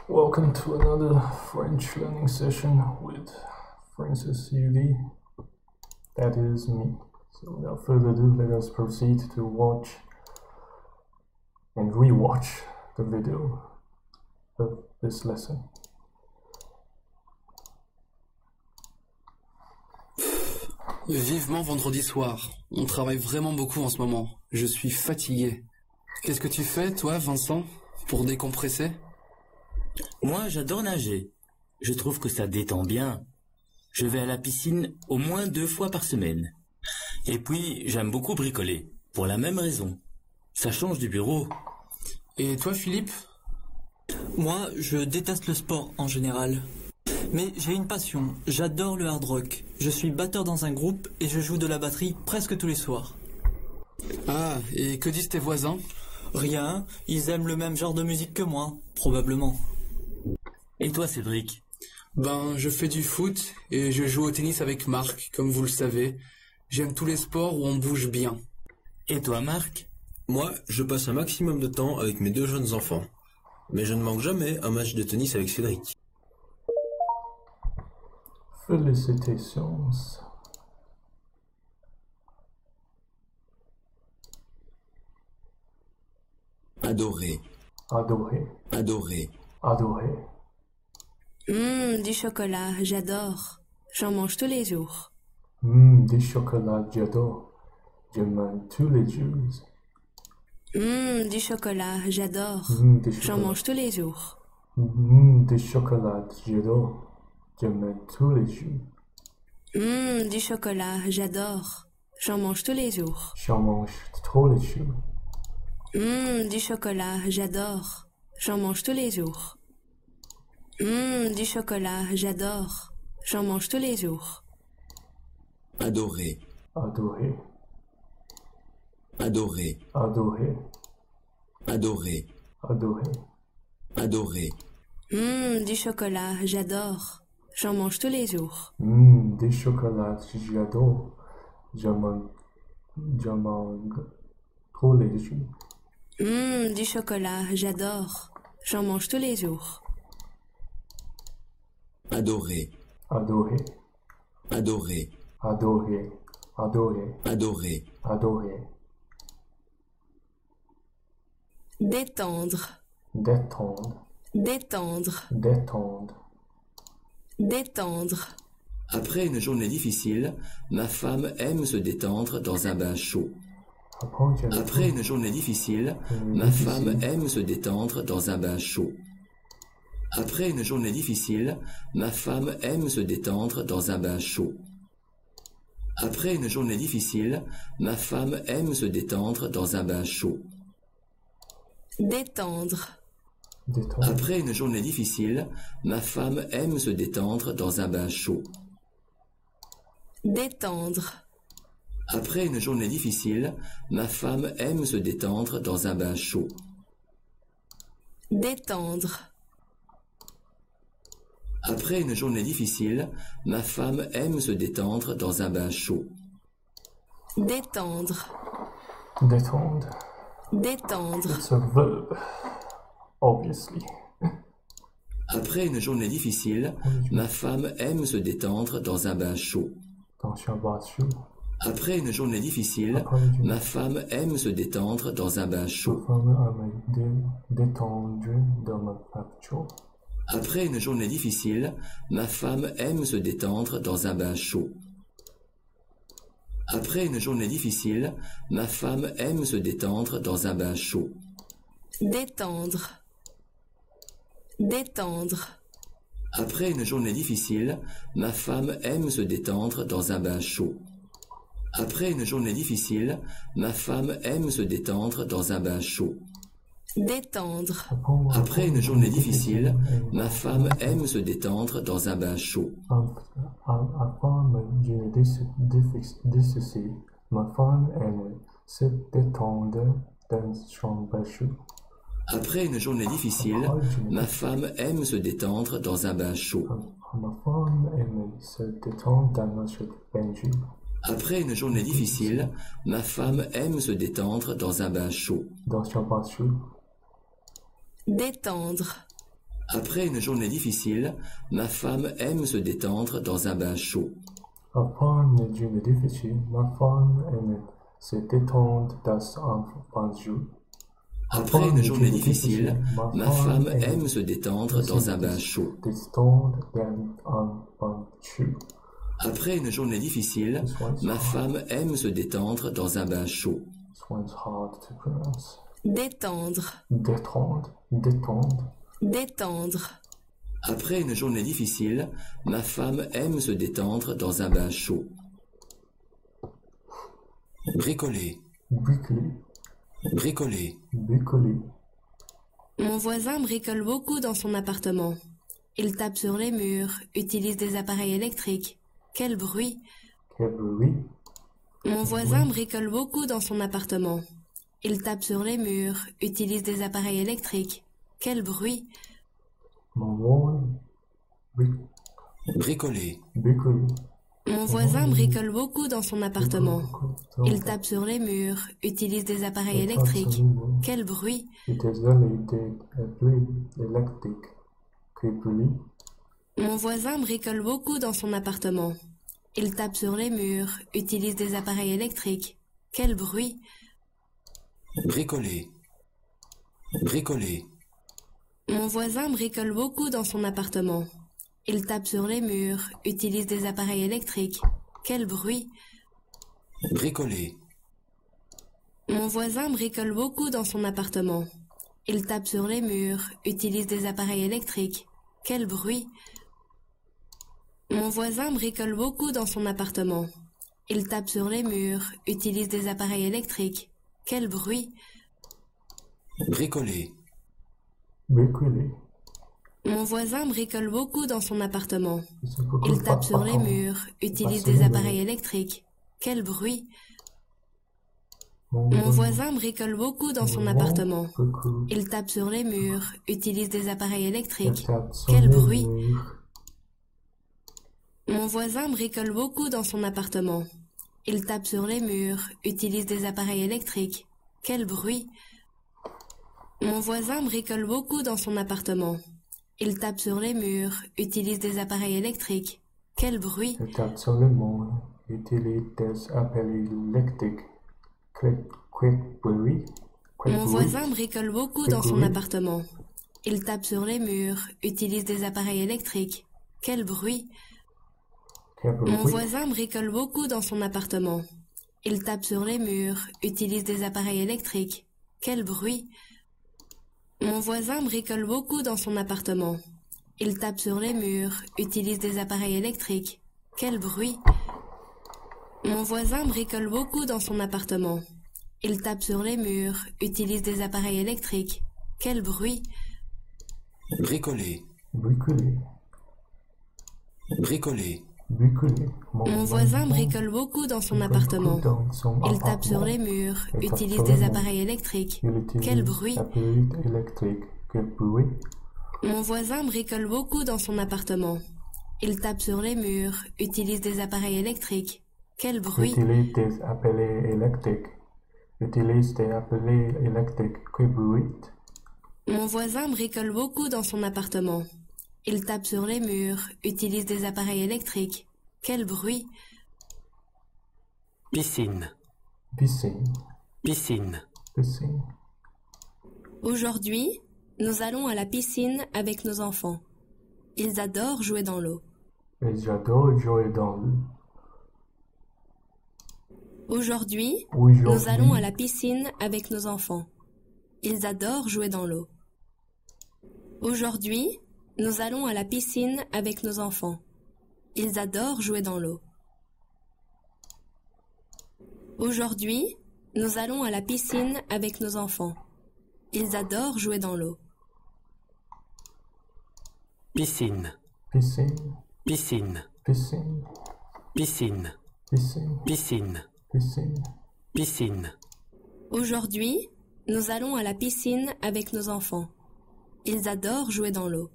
Welcome to another French learning session with Francis UD. That is me. So without further ado, let us proceed to watch and rewatch the video of this lesson. Vivement vendredi soir. On travaille vraiment beaucoup en ce moment. Je suis fatigué. Qu'est-ce que tu fais, toi, Vincent, pour décompresser? Moi, j'adore nager. Je trouve que ça détend bien. Je vais à la piscine au moins 2 fois par semaine. Et puis, j'aime beaucoup bricoler, pour la même raison. Ça change du bureau. Et toi, Philippe? Moi, je déteste le sport en général. Mais j'ai une passion, j'adore le hard rock. Je suis batteur dans un groupe et je joue de la batterie presque tous les soirs. Ah, et que disent tes voisins? Rien, ils aiment le même genre de musique que moi, probablement. Et toi, Cédric? Ben, je fais du foot et je joue au tennis avec Marc, comme vous le savez. J'aime tous les sports où on bouge bien. Et toi, Marc? Moi, je passe un maximum de temps avec mes 2 jeunes enfants. Mais je ne manque jamais un match de tennis avec Cédric. Félicitations. Adoré, Adoré, adoré. adoré. Du chocolat, j'adore. J'en mange tous les jours. Des chocolats, j'adore. Je mange tous les jours. Du chocolat, j'adore. Des J'en chocolats. mange tous les jours. Des chocolats, j'adore. Je mange tous les jours. Du chocolat, j'adore. J'en mange tous les jours. J'en mange tous les jours. Du chocolat, j'adore. J'en mange tous les jours. Du chocolat, j'adore. J'en mange tous les jours. Adoré, Adoré, adoré, adoré, adoré, adoré. adoré. Du chocolat, j'adore. J'en mange tous les jours. Des chocolats, j'adore. Je mange tous les jours. Du chocolat, j'adore. J'en mange tous les jours. Adoré, Adoré, adoré, adoré, adoré, adoré. adoré. Détendre, Détendre, détendre, détendre. détendre. Après une journée difficile, ma femme aime se détendre dans un bain chaud. Après une journée difficile, ma femme aime se détendre dans un bain chaud. Après une journée difficile, ma femme aime se détendre dans un bain chaud. Après une journée difficile, ma femme aime se détendre dans un bain chaud. Détendre, Détendre, Après une journée difficile, ma femme aime se détendre dans un bain chaud. détendre, Après une journée difficile, ma femme aime se détendre dans un bain chaud. détendre, Après une journée difficile, ma femme aime se détendre dans un bain chaud. détendre, détendre. détendre. It's a verb, obviously. Après une journée difficile, ma femme aime se détendre dans un bain chaud. Dans un bain chaud. Après une journée difficile, ma femme aime se détendre dans un bain Ma chaud. femme aime détendre dans ma facture. Après une journée difficile, ma femme aime se détendre dans un bain chaud. Après une journée difficile, ma femme aime se détendre dans un bain chaud. Détendre, détendre, Après une journée difficile, ma femme aime se détendre dans un bain chaud. Après une journée difficile, ma femme aime se détendre dans un bain chaud. détendre, Après une journée difficile, ma femme aime se détendre dans un bain chaud. Avant une journée difficile, ma femme aime se détendre dans son bain chaud. Après une journée difficile, ma femme aime se détendre dans un bain chaud. Ma femme aime se détendre dans notre bain chaud. Après une journée difficile, ma femme aime se détendre dans un bain chaud. Dans son bain chaud. détendre, Après une journée difficile, ma femme aime se détendre dans un bain chaud. Après une journée difficile, ma femme aime se détendre dans un bain chaud. Après une journée difficile, ma femme aime se détendre dans un bain chaud. Après une journée difficile, ma femme aime se détendre dans un bain chaud. Détendre. Détendre. Détendre. Détendre. Après une journée difficile, ma femme aime se détendre dans un bain chaud. Bricoler. Bricoler. Bricoler. Bricoler. Mon voisin bricole beaucoup dans son appartement. Il tape sur les murs, utilise des appareils électriques. Quel bruit! Quel bruit! Mon voisin bricole beaucoup dans son appartement. Il tape sur les murs, utilise des appareils électriques. Quel bruit! Mon voisin Bricoler. bricoler. Mon voisin bricole beaucoup dans son appartement. Il tape sur les murs, utilise des appareils électriques. Quel bruit! Quel bruit! Mon voisin bricole beaucoup dans son appartement. Il tape sur les murs, utilise des appareils électriques. Quel bruit! Bricoler. Bricoler. Mon voisin bricole beaucoup dans son appartement. Il tape sur les murs, utilise des appareils électriques. Quel bruit! Bricoler. Mon voisin bricole beaucoup dans son appartement. Il tape sur les murs, utilise des appareils électriques. Quel bruit! Mon voisin bricole beaucoup dans son appartement. Il tape sur les murs, utilise des appareils électriques. Quel bruit! Bricoler. Bricoler. Mon voisin bricole beaucoup dans son appartement. Il tape sur les murs, utilise des appareils électriques. Quel bruit! Mon voisin bricole beaucoup dans son appartement. Il tape sur les murs, utilise des appareils électriques. Quel bruit! Mon voisin bricole beaucoup dans son appartement. Il tape sur les murs, utilise des appareils électriques. Quel bruit! Mon voisin bricole beaucoup dans son appartement. Il tape sur les murs, utilise des appareils électriques. Quel bruit! Il tape sur les murs, utilise des appareils électriques. Quel bruit! Mon voisin bricole beaucoup dans son appartement. Il tape sur les murs, utilise des appareils électriques. Quel bruit! Mon voisin bricole beaucoup dans son appartement. Il tape sur les murs, utilise des appareils électriques. Quel bruit! Mon voisin bricole beaucoup dans son appartement. Il tape sur les murs, utilise des appareils électriques. Quel bruit! Mon voisin bricole beaucoup dans son appartement. Il tape sur les murs, utilise des appareils électriques. Quel bruit! Bricoler. Bricoler. Bricoler. Bricoler. Mon voisin bricole beaucoup dans son appartement. Il tape sur les murs, utilise des appareils électriques. Quel bruit! Quel bruit! Mon voisin bricole beaucoup dans son appartement. Il tape sur les murs, utilise des appareils électriques. Quel bruit! Utilise des appareils électriques. Utilise des appareils électriques. Quel bruit! Mon voisin bricole beaucoup dans son appartement. Il tape sur les murs, utilise des appareils électriques. Quel bruit! Piscine. Piscine. Piscine. Piscine. Aujourd'hui, nous allons à la piscine avec nos enfants. Ils adorent jouer dans l'eau. Et j'adore jouer dans l'eau. Aujourd'hui, nous allons à la piscine avec nos enfants. Ils adorent jouer dans l'eau. Aujourd'hui, nous allons à la piscine avec nos enfants. Ils adorent jouer dans l'eau. Aujourd'hui, nous allons à la piscine avec nos enfants. Ils adorent jouer dans l'eau. Piscine. Piscine. Piscine. Piscine. Piscine. Piscine. Piscine. Piscine. Piscine. Aujourd'hui, nous allons à la piscine avec nos enfants. Ils adorent jouer dans l'eau.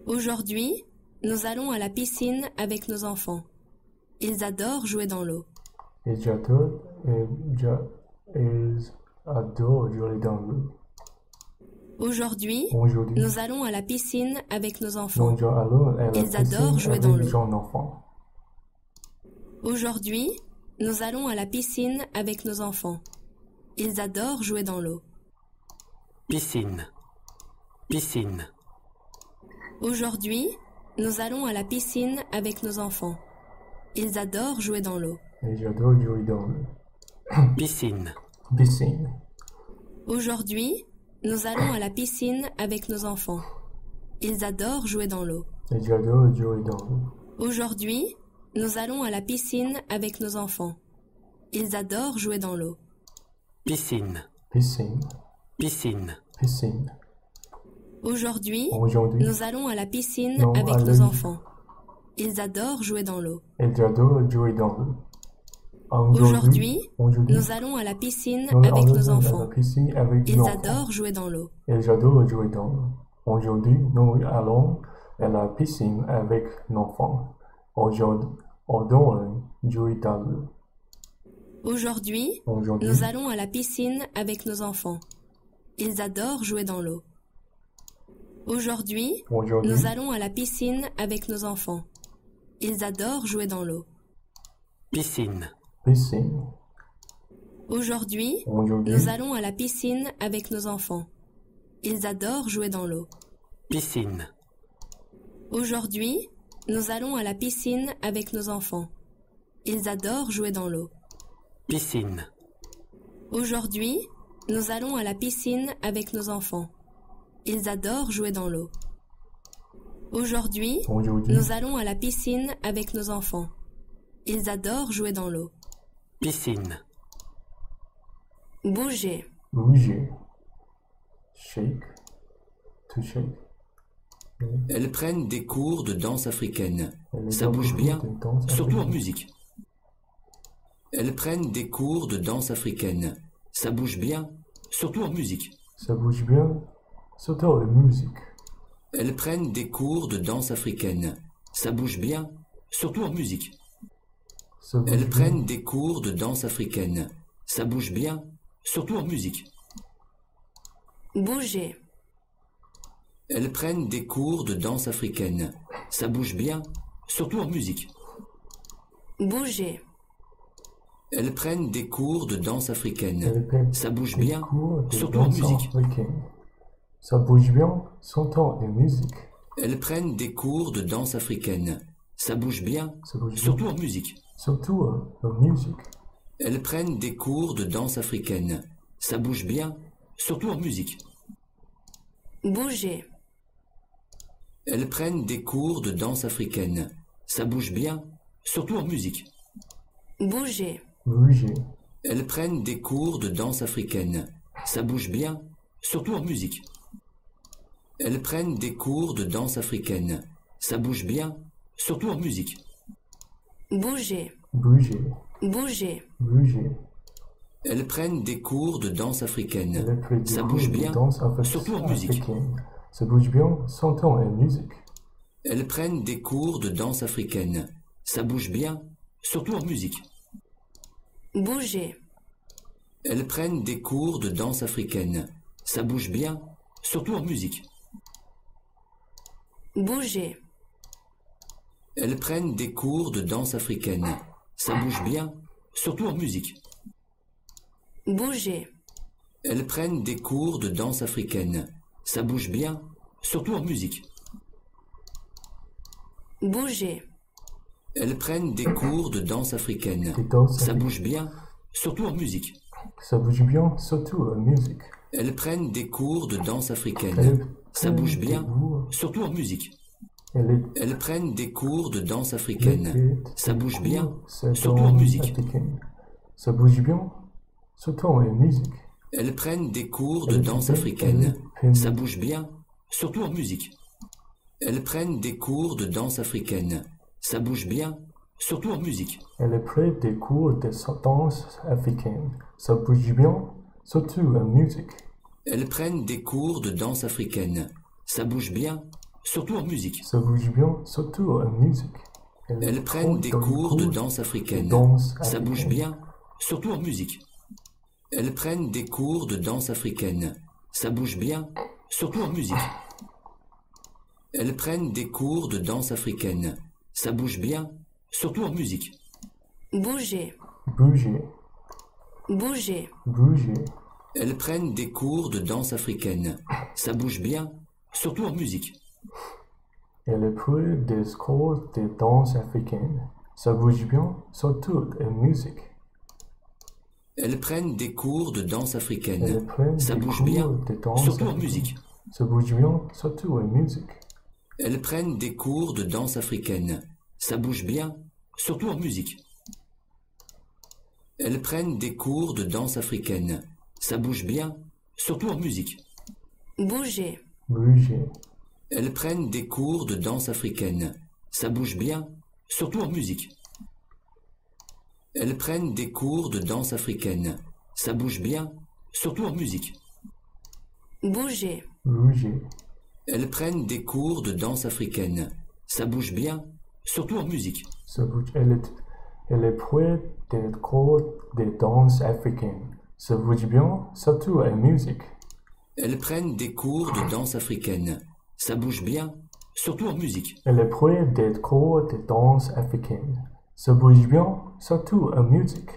Aujourd'hui, nous allons à la piscine avec nos enfants. Ils adorent jouer dans l'eau. Ils adorent jouer dans l'eau. Aujourd'hui, Aujourd'hui, nous allons à la piscine avec nos enfants. nous allons à la Ils adorent piscine jouer avec dans l'eau. nos enfants. Aujourd'hui, nous allons à la piscine avec nos enfants. Ils adorent jouer dans l'eau. Piscine. Piscine. Aujourd'hui, nous allons à la piscine avec nos enfants. Ils adorent jouer dans l'eau. Et j'adore jouer dans l'eau. Piscine. Piscine. Aujourd'hui, nous allons à la piscine avec nos enfants. Ils adorent jouer dans l'eau. Et j'adore jouer dans l'eau. Aujourd'hui, nous allons à la piscine avec nos enfants. Ils adorent jouer dans l'eau. Piscine. Piscine. Piscine. Piscine. Aujourd'hui, Aujourd'hui, nous allons à la piscine nous avec allons- nos enfants. Ils adorent jouer dans l'eau. et j'adore jouer dans l'eau. Aujourd'hui, Aujourd'hui, nous allons à la piscine nous avec nos allons à enfants. la piscine avec Ils nos enfants. adorent jouer dans l'eau. Et j'adore jouer dans l'eau. Aujourd'hui, nous allons à la piscine avec nos enfants. Aujourd'hui, on adore jouer dans l'eau. Aujourd'hui, Aujourd'hui, nous allons à la piscine avec nos enfants. Ils adorent jouer dans l'eau. Aujourd'hui, aujourd'hui, nous allons à la piscine avec nos enfants. Ils adorent jouer dans l'eau. Piscine. piscine. Aujourd'hui, Aujourd'hui, nous allons à la piscine avec nos enfants. Ils adorent jouer dans l'eau. Piscine. Aujourd'hui, nous allons à la piscine avec nos enfants. Ils adorent jouer dans l'eau. Piscine. Aujourd'hui, nous allons à la piscine avec nos enfants. Ils adorent jouer dans l'eau. Aujourd'hui, aujourd'hui, nous allons à la piscine avec nos enfants. Ils adorent jouer dans l'eau. Piscine. Bouger. bouger. Shake. To shake. Elles prennent des cours de danse africaine. Et les Ça bouge enfants bien, de danse surtout en africaine. musique. Elles prennent des cours de danse africaine. Ça bouge bien, surtout en musique. Ça bouge bien, surtout la musique. Elles prennent des cours de danse africaine. Ça bouge bien, surtout en musique. Ça bouge Elles bien, prennent des cours de danse africaine. Ça bouge bien, surtout en musique. Bouger. Elles prennent des cours de danse africaine. Ça bouge bien, surtout en musique. Bouger. Elles prennent des cours de danse africaine. elle fait Ça bouge des bien, cours de surtout en danse musique. africaine. Ça bouge bien, surtout la musique. Elles prennent des cours de danse africaine. Ça bouge bien, Ça bouge bien, surtout en musique. surtout la musique. Elles prennent des cours de danse africaine. Ça bouge bien, surtout en musique. Bouger. Elles prennent des cours de danse africaine. Ça bouge bien, surtout en musique. Bouger. Bouger. Elles prennent des cours de danse africaine. Ça bouge bien, surtout en musique. Elles prennent des cours de danse africaine. Ça bouge bien, surtout en musique. Bouger. Bouger. Bouger. Bouger. Elles prennent des cours de danse africaine. Elle fait des Ça cours bouge de bien, danse surtout en musique. africaine. Ça bouge bien, surtout la musique. Elles prennent des cours de danse africaine. Ça bouge bien, surtout en musique. Bouger. Elles prennent des cours de danse africaine. Ça bouge bien, surtout en musique. Bouger. Elles prennent des cours de danse africaine. Ça bouge bien, surtout en musique. Bouger. Elles prennent des cours de danse africaine. Ça bouge bien, surtout en musique. Bouger. Elles prennent des cours de danse africaine. Des danses Ça africaines. bouge bien, surtout en musique. Ça bouge bien, surtout la musique. Elles prennent des cours de danse africaine. Elle Ça prend bouge des bien, cours- surtout en musique. Elle est Elles prennent des cours de danse africaine. répète Ça des bouge bien, cours, c'est surtout dans en musique. africaine. Ça bouge bien, surtout la musique. Elles prennent des cours de Elle danse répète- africaine. elle Ça bouge bien, surtout en musique. Elles prennent des cours de danse africaine. Ça bouge bien, surtout en musique. Elle est près des cours de danse africaine. Ça bouge bien, surtout la musique. Elles prennent des cours de danse africaine. Ça bouge bien, surtout en musique. Ça bouge bien, surtout la musique. Elle est Elles prennent des dans les cours de danse africaine. danse Ça bouge africaine. bien, surtout en musique. Elles prennent des cours de danse africaine. Ça bouge bien, surtout en musique. Elles prennent des cours de danse africaine. Ça bouge bien, surtout en musique. Bouger. Bouger. Bouger. Bouger. Elles prennent des cours de danse africaine. Ça bouge bien, surtout en musique. Elle prend des cours de danse africaine. Ça bouge bien, surtout en musique. Elles prennent des cours de danse africaine. Elle prend Ça des bouge cours bien, de danse surtout en africaine. musique. Ça bouge bien, surtout en musique. Elles prennent des cours de danse africaine. Ça bouge bien, surtout en musique. Elles prennent des cours de danse africaine. Ça bouge bien, surtout en musique. Bouger. Bouger. Elles prennent des cours de danse africaine. Ça bouge bien, surtout en musique. Elles prennent des cours de danse africaine. Ça bouge bien, surtout en musique. Bouger. Bouger. Elles prennent des cours de danse africaine. Ça bouge bien, surtout en musique. Ça bouge. Elle prend des cours de danse africaine. Ça bouge bien, surtout en musique. Elles prennent des cours de danse africaine. Ça bouge bien, surtout en musique. Elle prend des cours de danse africaine. Ça bouge bien, surtout en musique.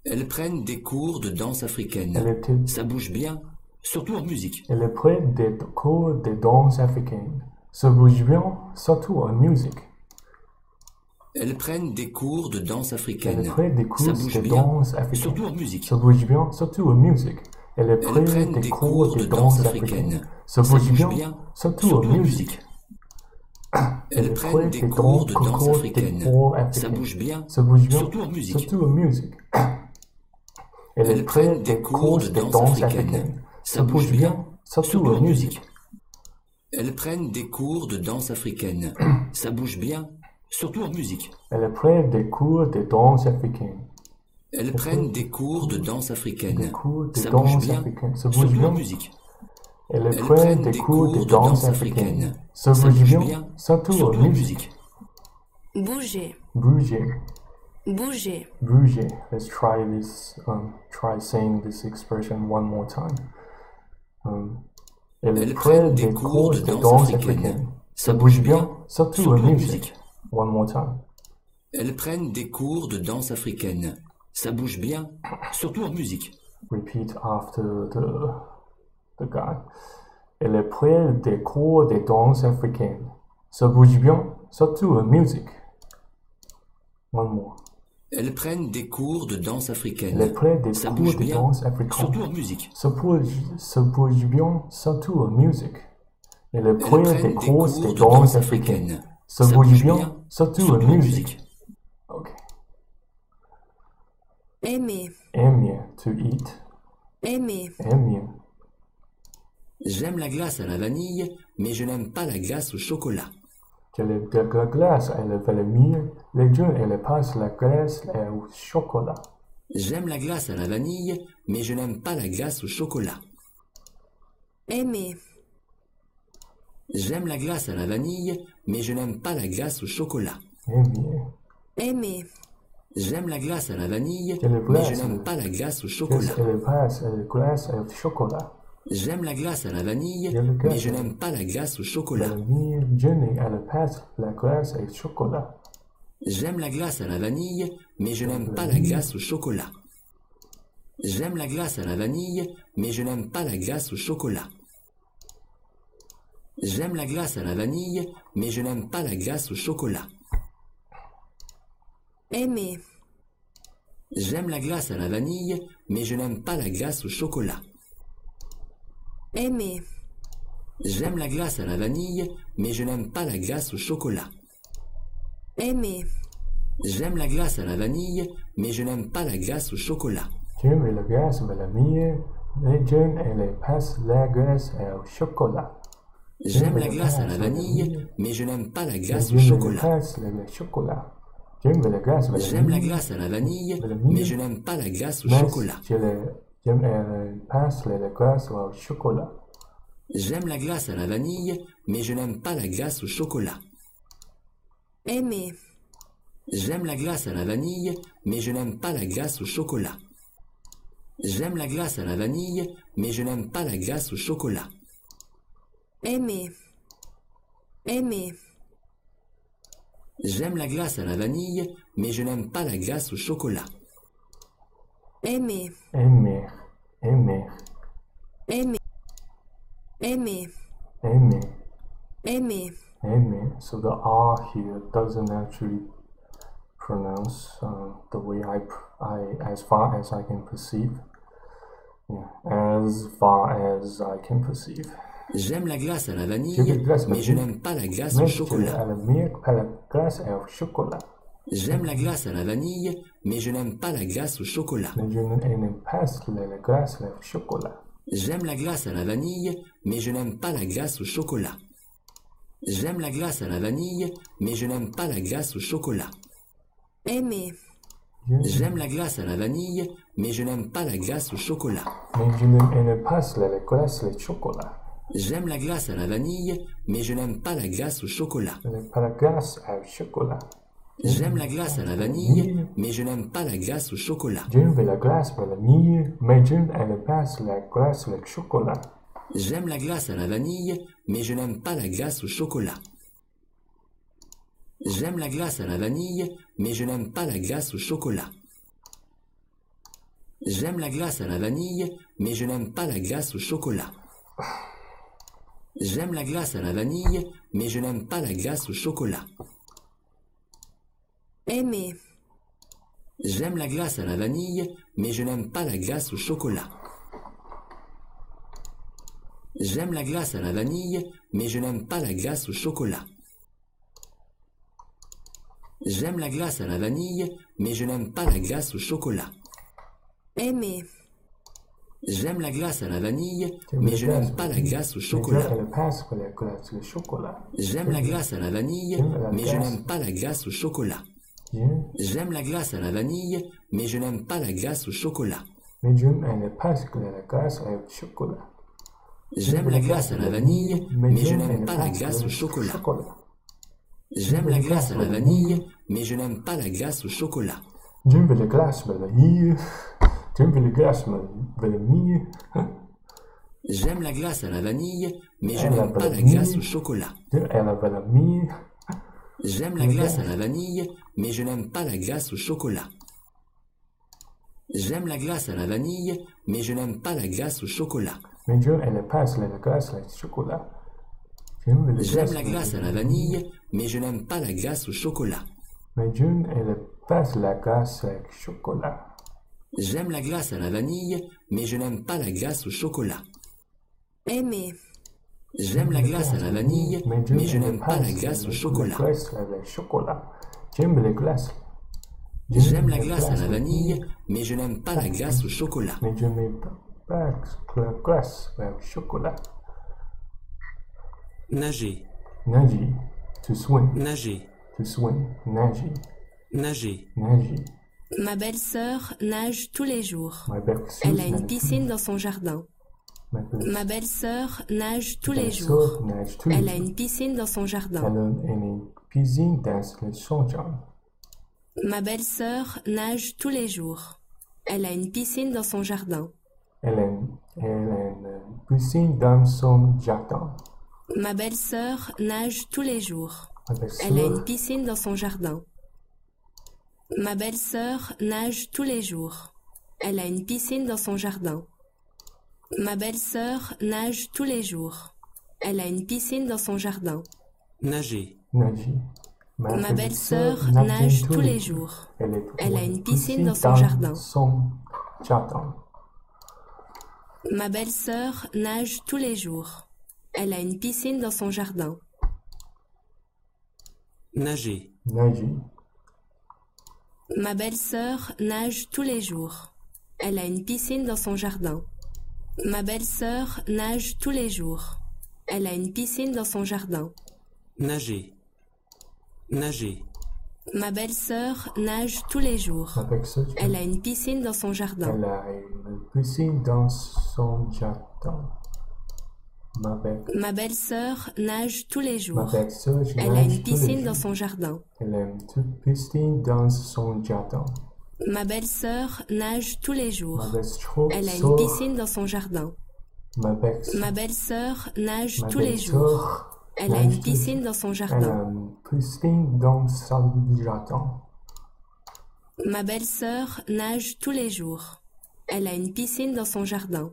Elles prennent des cours de danse africaine. Ça bouge bien, surtout en musique. Elle prend des cours de danse africaine. Ça bouge bien, surtout en musique. Elles prennent des cours de danse Elle africaine. prend des cours Ça bouge de bien, danse africaine. surtout en musique. Ça bouge bien, surtout en musique. Elle Elles prend prennent des cours de danse africaine. Ça Ça bouge bouge bien, bien, surtout en musique. Elles prennent des cours de danse africaine. Ça bouge bien, Ça bouge bien, surtout en musique. surtout en musique. Elle prend des cours de danse africaine. Ça bouge bien, surtout en musique. Elles prennent des cours de danse africaine. Ça bouge bien, surtout en musique. Elle prend des cours de danse africaine. Elles prennent des cours de danse Des africaine. cours de Ça bouge danse bien, africaine. Ça bouge surtout en bien. musique. Elle Elles prend prennent des des cours de danse africaine. Ça Ça bouge bouge bien, bien, surtout surtout en en musique. musique. Bouger. Bouger. Bouger. Bouger. Let's try this. Try saying this expression one more time. Elle prend des cours de danse africaine. Ça bouge bien, surtout en musique. One more time. Elles prennent des cours de danse africaine. Ça bouge bien, surtout en musique. Repeat after the guy. Elle prend des cours de danse africaine. Ça bouge bien, surtout en musique. One more. Elles prennent des cours de danse Elle africaine. prend des Ça cours bouge de bien, danse africaine. surtout en musique. Ça bouge bien, surtout en musique. Elle Elles prend prennent des cours de danse danse africaine. africaine. Ça bouge bien, surtout en musique. Okay. Aimer. Aimer, to eat. Aimer. Aimer. J'aime la glace à la vanille, mais je n'aime pas la glace au chocolat. De la glace, elle veut le miel. Les jeunes, elle passe la glace au chocolat. J'aime la glace à la vanille, mais je n'aime pas la glace au chocolat. Aimer. J'aime la glace à la vanille, mais je n'aime pas la glace au chocolat. Aimer. Aimer. J'aime la glace à la vanille, De la mais je glace. n'aime pas la glace au Qu'est-ce chocolat. qu'elle passe la glace au chocolat? J'aime la glace à la vanille, J'aime la glace. mais je n'aime pas la glace au chocolat. La miel, Jenny, elle passe la glace au chocolat. J'aime la glace à la vanille, mais je n'aime pas la glace au chocolat. J'aime la glace à la vanille, mais je n'aime pas la glace au chocolat. J'aime la glace à la vanille, mais je n'aime pas la glace au chocolat. Aimer. J'aime la glace à la vanille, mais je n'aime pas la glace au chocolat. Aimer. J'aime la glace à la vanille, mais je n'aime pas la glace au chocolat. Aimer. J'aime la glace à la vanille, mais je n'aime pas la glace au chocolat. J'aime la glace à la miel. Les jeunes, elle passe la glace au chocolat. J'aime la glace à la vanille, mais je n'aime pas la glace au Les jeunes, elle chocolat. passe le chocolat. J'aime la glace à la J'aime la miel. glace à la vanille, la mais miel. je n'aime pas la glace au Mais chocolat. J'aime elle passe la glace au chocolat. J'aime la glace à la vanille, mais je n'aime pas la glace au chocolat. Aimer. J'aime la glace à la vanille, mais je n'aime pas la glace au chocolat. J'aime la glace à la vanille, mais je n'aime pas la glace au chocolat. Aimer. Aimer. J'aime la glace à la vanille, mais je n'aime pas la glace au chocolat. Aimer. Aimer. Aimer. Aimer. Aimer. Aimer. Aimer. Aimer. So the R here doesn't actually pronounce the way as far as I can perceive. Yeah, as far as I can perceive. J'aime la glace à la vanille, glace mais je n'aime pas la glace au chocolat. J'aime la glace à la vanille, mais je n'aime pas la glace au chocolat. J'aime la glace à la vanille, mais je n'aime pas la glace au chocolat. J'aime la glace à la vanille, mais je n'aime pas la glace au chocolat. Aimer. J'aime la glace à la vanille, mais je n'aime pas la glace au chocolat. J'aime la glace à la vanille, mais je n'aime pas la glace au chocolat. J'aime la glace à la vanille, mais je n'aime pas la glace au chocolat. J'aime la glace à la vanille, mais je n'aime pas la glace au chocolat. J'aime la glace à la vanille, mais je n'aime pas la glace au chocolat. J'aime la glace à la vanille, mais je n'aime pas la glace au chocolat. J'aime la glace à la vanille, mais je n'aime pas la glace au chocolat. J'aime la glace à la vanille, mais je n'aime pas la glace au chocolat. Aimer. J'aime la glace à la vanille, mais je n'aime pas la glace au chocolat. J'aime la glace à la vanille, mais je n'aime pas la glace au chocolat. J'aime la glace à la vanille, mais je n'aime pas la glace au chocolat. Aimer. J'aime la glace à la vanille, mais je n'aime pas la glace au chocolat. J'aime la glace à la vanille, mais je n'aime pas la glace au chocolat. J'aime la glace à la vanille, mais je n'aime pas la glace au chocolat. J'aime la glace à la vanille, mais je n'aime pas la glace au chocolat. J'aime la glace à la vanille, mais je n'aime pas la glace au chocolat. J'aime la glace à la vanille. J'aime la glace à la vanille. J'aime la glace à la vanille, mais je n'aime pas la glace au chocolat. J'aime la glace à la vanille, mais je n'aime pas la glace au chocolat. J'aime la glace à la vanille, mais je n'aime pas la glace au chocolat. J'aime la glace à la chocolat. J'aime la glace à la vanille, mais je n'aime pas la glace au chocolat. J'aime la glace à la chocolat. J'aime la glace à la vanille, mais je n'aime pas la glace au chocolat. Aimer. J'aime la glace à la vanille, mais je n'aime pas la glace au chocolat. J'aime la glace. J'aime la glace à la vanille, mais je n'aime pas la glace au chocolat. Mais je n'aime pas la glace au chocolat. Nager. Nager. To swim. Nager. To swim. Nager. Nager. Nager. Ma belle-sœur nage tous les jours. Ma belle-sœur Elle a une piscine dans son jardin. Ma belle-sœur nage tous les jours. Elle a une piscine dans son jardin. Ma belle-sœur nage tous les jours. Elle a une piscine dans son jardin. Elle a une piscine dans son jardin. Ma belle-sœur nage tous les jours. Elle a une piscine dans son jardin. Ma belle-sœur nage tous les jours. Elle a une piscine dans son jardin. Ma belle-sœur nage tous les jours. Elle a une piscine dans son jardin. Nager. Nager. Ma belle-sœur nage tous les jours. Elle a une piscine dans son jardin. Ma belle-sœur nage tous les jours. Elle a une piscine dans son jardin. Nager. Nager. Ma belle-sœur nage tous les jours. Elle a une piscine dans son jardin. Ma belle-sœur nage tous les jours. Elle a une piscine dans son jardin. Nager. Nager. Ma belle-sœur nage tous les jours. Elle a une piscine dans son jardin. Elle a une piscine dans son jardin. Ma belle-sœur nage tous les jours. Elle a une piscine dans son jardin. Elle a une piscine dans son jardin. Ma belle-sœur nage tous les jours. Ma belle-sœur Elle a une piscine dans son jardin. Ma Ma belle-sœur nage ma tous les jours. belle-sœur Elle a nage une tous- piscine dans son Elle a jardin. une piscine dans son jardin. Ma belle-sœur nage tous les jours. Elle a une piscine dans son jardin.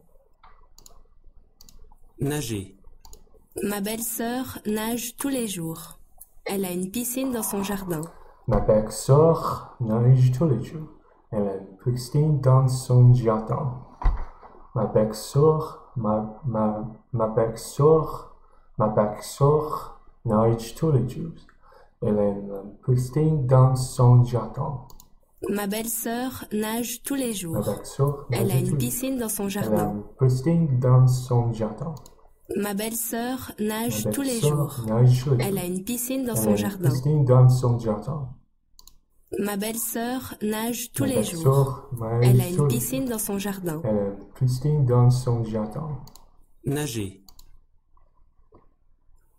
nager, Ma belle-sœur nage tous les jours. Elle a une piscine dans son jardin. Ma belle-sœur nage tous les jours. Elle a une piscine dans son jardin. Ma belle-sœur, ma belle-sœur nage tous les jours. Elle a une piscine dans son jardin. Ma belle-sœur nage tous les Ma jours. belle-sœur Elle a nage une tous les piscine dans son jours. Elle a jardin. une piscine dans son jardin. Ma belle-sœur nage Ma tous les belle-sœur jours. nage tous les Elle jours. a une piscine dans Elle a son une jardin. piscine dans son jardin. Ma belle-sœur nage tous Ma les jours. belle-sœur nage Elle a tous une les piscine jours. dans son jardin. Elle a une piscine dans son jardin. nager,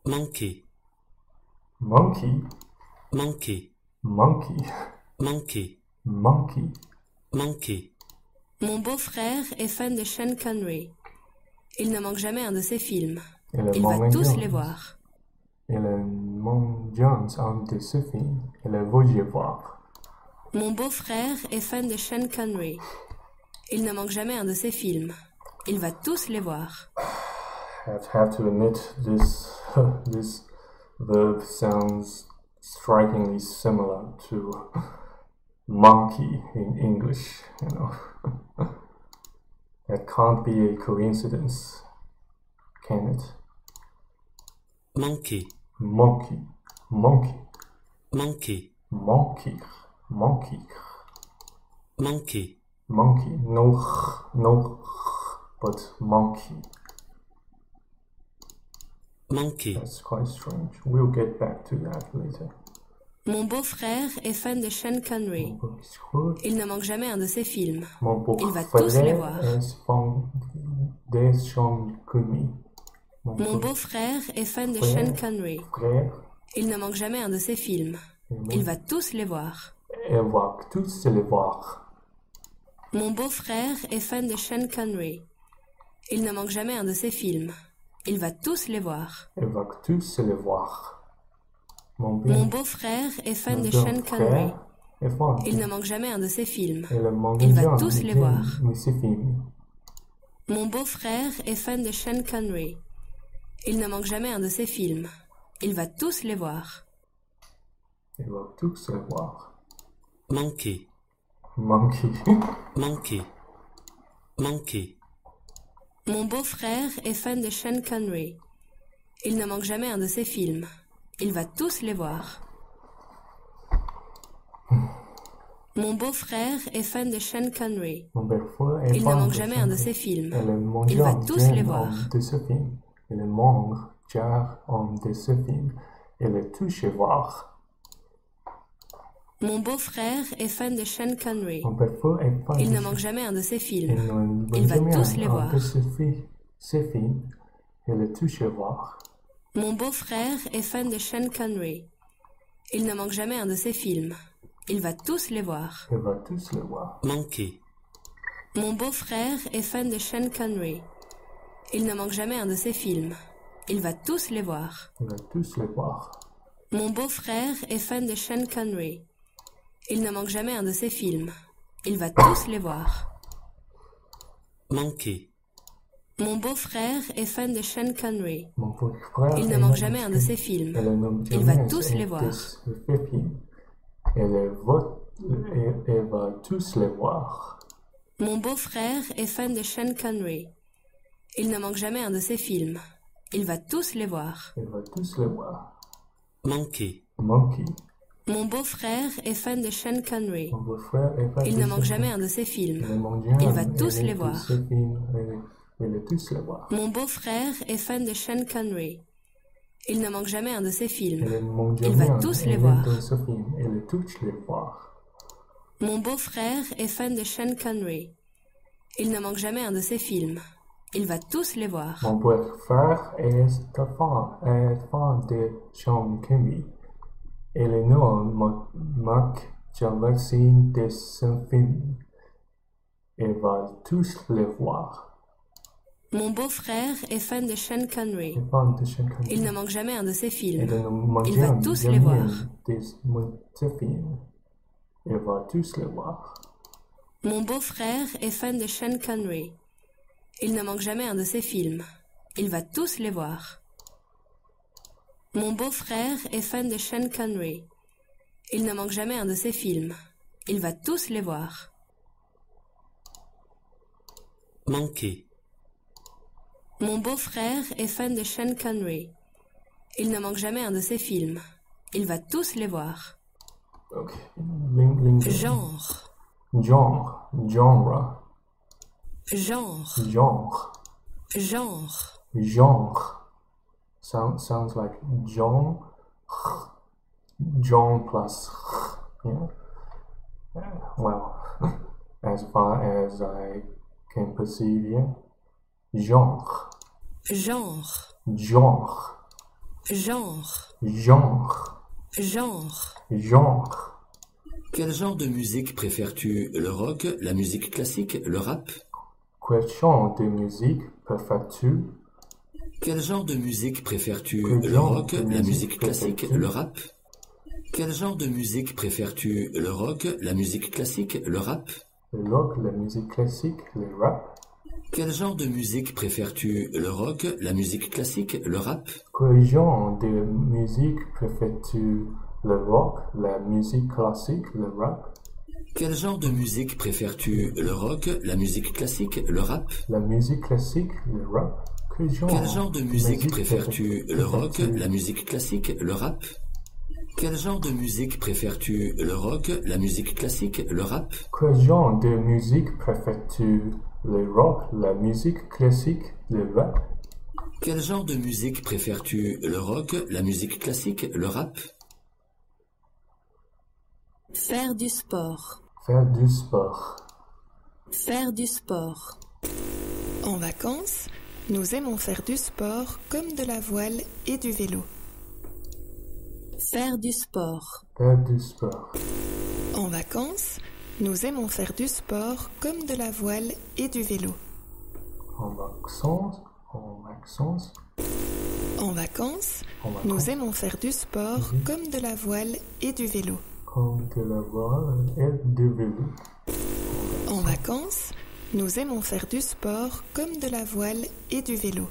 manquer, Monkey, manquer, monkey, manquer, monkey. manquer, Mon beau-frère est fan de Sean Connery. Il ne manque jamais un de ses films. Elle Il va mange tous bien. les voir. Elle mange un de ses films. Elle va y voir. Mon beau-frère est fan de Sean Connery. Il ne manque jamais un de ses films. Il va tous les voir. I have to admit this this verb sounds strikingly similar to monkey in English, you know. That can't be a coincidence, can it? manquer, Monkey, monkey, manquer, monkey, monkey, manquer, monkey. No, but monkey. manquer, That's quite strange. We'll get back to that later. Mon beau-frère est fan de Sean Connery. Il ne manque jamais un de ses films. Mon Il va tous les voir. beau-frère est fan de Sean Connery. Mon beau-frère est fan de Sean Connery. Frère, Il ne manque jamais un de ses films. Il va tous les voir. elle va tous les voir. Mon beau-frère est fan de Sean Connery. Il ne manque jamais un de ses films. Il va tous les voir. Elle va tous les voir. Mon Mon beau-frère est fan de Sean Connery. est fan. Il ne manque jamais un de ses films. Elle mange Il va bien tous les voir. ses films. Mon beau-frère est fan de Sean Connery. Il ne manque jamais un de ses films. Il va tous les voir. Elle va tous les voir. manquer, Monkey. manquer, manquer, Mon beau-frère est fan de Sean Connery. Il ne manque jamais un de ses films. Il va tous les voir. Mon beau-frère est fan de Sean Connery. Mon beau-frère est Il ne fan manque de jamais Sean un de Connery. ses films. Elle mange Il va bien tous les voir. un de ses films. Elle mange un de ses films. Elle va tous les voir. Mon beau-frère est fan de Sean Connery. Mon beau-frère est fan Il de ne Sean manque jamais un de ses Il films. ne manque Il va jamais tous les un voir. de ses films. Elle va tous les voir. Mon beau-frère est fan de Sean Connery. Il ne manque jamais un de ses films. Il va tous les voir. Elle va tous les voir. manquer, Mon beau-frère est fan de Sean Connery. Il ne manque jamais un de ses films. Il va tous les voir. Elle va tous les voir. Mon beau-frère est fan de Sean Connery. Il ne manque jamais un de ses films. Il va tous les voir. manquer, Mon beau-frère est fan de Sean Connery. Mon beau-frère Il ne est manque fan jamais un de ses films. Elle ne manque Il va jamais tous un les de voir. ses films. Elle va tous les voir. Mon beau-frère est fan de Sean Connery. Il ne manque jamais un de ses films. Il va tous les voir. Elle va tous les voir. manquer, Monkey. Mon beau-frère est fan de Sean Connery. Mon beau-frère est fan Il de ne manque Sean jamais Connery. un de ses films. Elle mange bien Il va un tous de les voir. ses films. Elle va tous les voir. Mon beau-frère est fan de Sean Connery. Il ne manque jamais un de ses films. Elle mange Il va bien tous un les voir. de ses films. Elle va tous les voir. Mon beau-frère est fan de Sean Connery. Il ne manque jamais un de ses films. Il va tous les voir. Mon beau-frère est fan de Sean Connery. Elle ne manque Jean-Baptiste dessin film. Il va tous les voir. Mon beau-frère est fan de Sean Connery. Il est fan de Sean Connery. Il ne manque jamais un de ses films. Il va tous les voir. Il va tous les voir. Mon beau-frère est fan de Sean Connery. Il ne manque jamais un de ses films. Il va tous les voir. Mon beau-frère est fan de Sean Connery. Il ne manque jamais un de ses films. Il va tous les voir. Manquer. Mon beau-frère est fan de Sean Connery. Il ne manque jamais un de ses films. Il va tous les voir. Okay. Genre. Genre. Genre. Genre. Genre. Genre. Genre. Sounds like John. John plus. Yeah. Well, as far as I can perceive, yeah. Genre. Genre. Genre. Genre. Genre. Genre. Genre. Quel genre de musique préfères-tu? Le rock, la musique classique, le rap? Quel genre de musique préfères-tu? Quel genre de musique préfères-tu? Le rock, la musique classique, le rap? Quel genre de musique préfères-tu? Le rock, la musique classique, le rap? Le rock, la musique classique, le rap? Quel genre de musique préfères-tu? Le rock, la musique classique, le rap? Quel genre de musique préfères-tu? Le rock, la musique classique, le rap? Quel genre de musique préfères-tu? Le rock, la musique classique, le rap? La musique classique, le rap? Quel genre de musique préfères-tu? Le rock, la musique classique, le rap? Quel genre de musique préfères-tu? Le rock, la musique classique, le rap? Quel genre de musique préfères-tu? Le rock, la musique classique, le rap? Quel genre de musique préfères-tu? Le rock, la musique classique, le rap? Faire du sport. Faire du sport. Faire du sport. En vacances, nous aimons faire du sport comme de la voile et du vélo. Faire du sport. Faire du sport. En vacances, nous aimons faire du sport comme de la voile et du vélo. En vacances, en vacances. En vacances, nous aimons faire du sport comme de la voile et du vélo. Comme de la voile et du vélo. En vacances, nous aimons faire du sport comme de la voile et du vélo.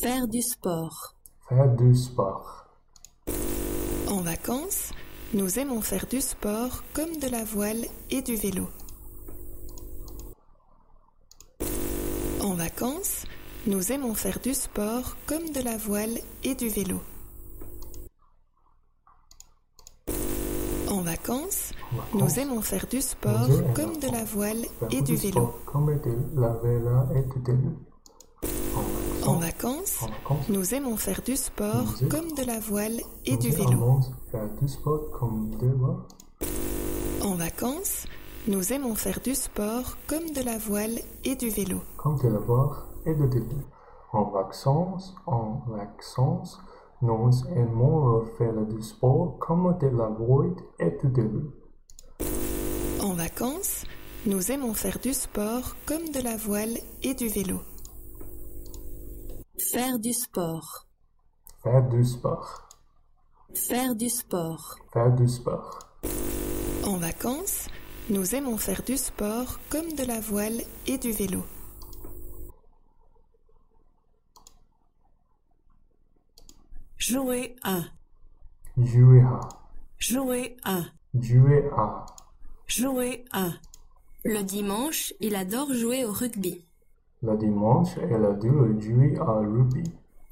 Faire du sport. Faire du sport. En vacances, nous aimons faire du sport comme de la voile et du vélo. En vacances, nous aimons faire du sport comme de la voile et du vélo. En vacances, nous aimons faire du sport comme de la voile et du vélo. En vacances, nous aimons faire du sport comme de la voile et du vélo. En vacances, nous aimons faire du sport comme de la voile et du vélo. Comme de la voile et du vélo. En vacances, nous aimons faire du sport comme de la voile et du vélo. En vacances, nous aimons faire du sport comme de la voile et du vélo. Faire du sport. Faire du sport. Faire du sport. Faire du sport. En vacances, nous aimons faire du sport comme de la voile et du vélo. Jouer à. Jouer à. Jouer à. Jouer à. Jouer à. Le dimanche, il adore jouer au rugby. Le dimanche, elle adore jouer au rugby.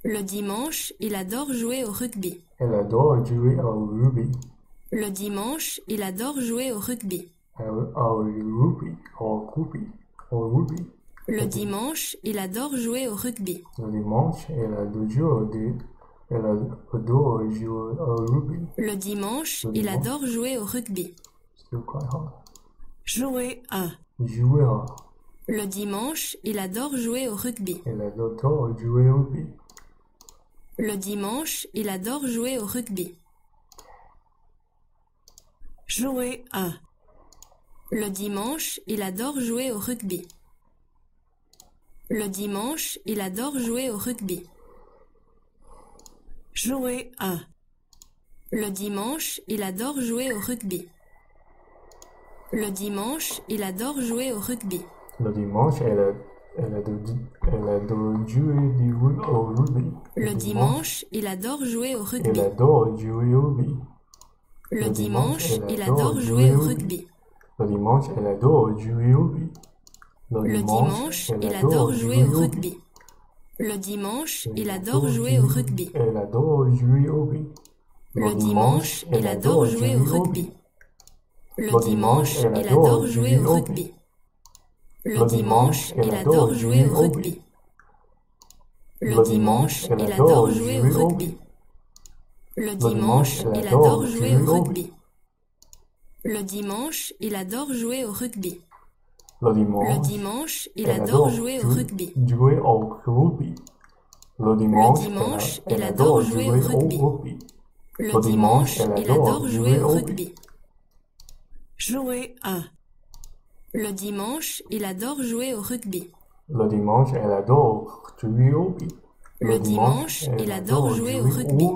Le dimanche, il adore jouer au rugby. Elle adore jouer au rugby. Le dimanche, il adore jouer au rugby. Au rugby. Au rugby. Au rugby. Le dimanche, il adore jouer au rugby. Le dimanche, elle adore jouer au rugby. Le dimanche, il adore jouer au rugby. Still quite hard. Jouer à. Jouer à. Le dimanche, il adore jouer au rugby. Elle adore jouer au rugby. Le dimanche, il adore jouer au rugby. Jouer à. Le dimanche, il adore jouer au rugby. Le dimanche, il adore jouer au rugby. Jouer à. Le dimanche, il adore jouer au rugby. Le dimanche, il adore jouer au rugby. Le dimanche, elle adore jouer au rugby. Le dimanche, il adore jouer au rugby. Elle adore jouer au rugby. Le dimanche, il adore jouer au rugby. Le dimanche, elle adore jouer au rugby. Le dimanche, il adore jouer au rugby. Le dimanche, il adore jouer au rugby. Elle adore jouer au rugby. Le dimanche, il adore jouer au rugby. Le dimanche, il adore jouer au rugby. Le dimanche, il adore jouer au rugby. Le dimanche, il adore jouer au rugby. Le dimanche, il adore jouer au rugby. Le dimanche, il adore jouer au rugby. Le Le dimanche, il adore jouer au rugby. Jouer au rugby. Le dimanche, il adore jouer au rugby. Le dimanche, il adore jouer au rugby. Jouer à. Le dimanche, il adore jouer au rugby. Le dimanche, elle adore jouer au rugby. Le dimanche, il adore jouer au rugby.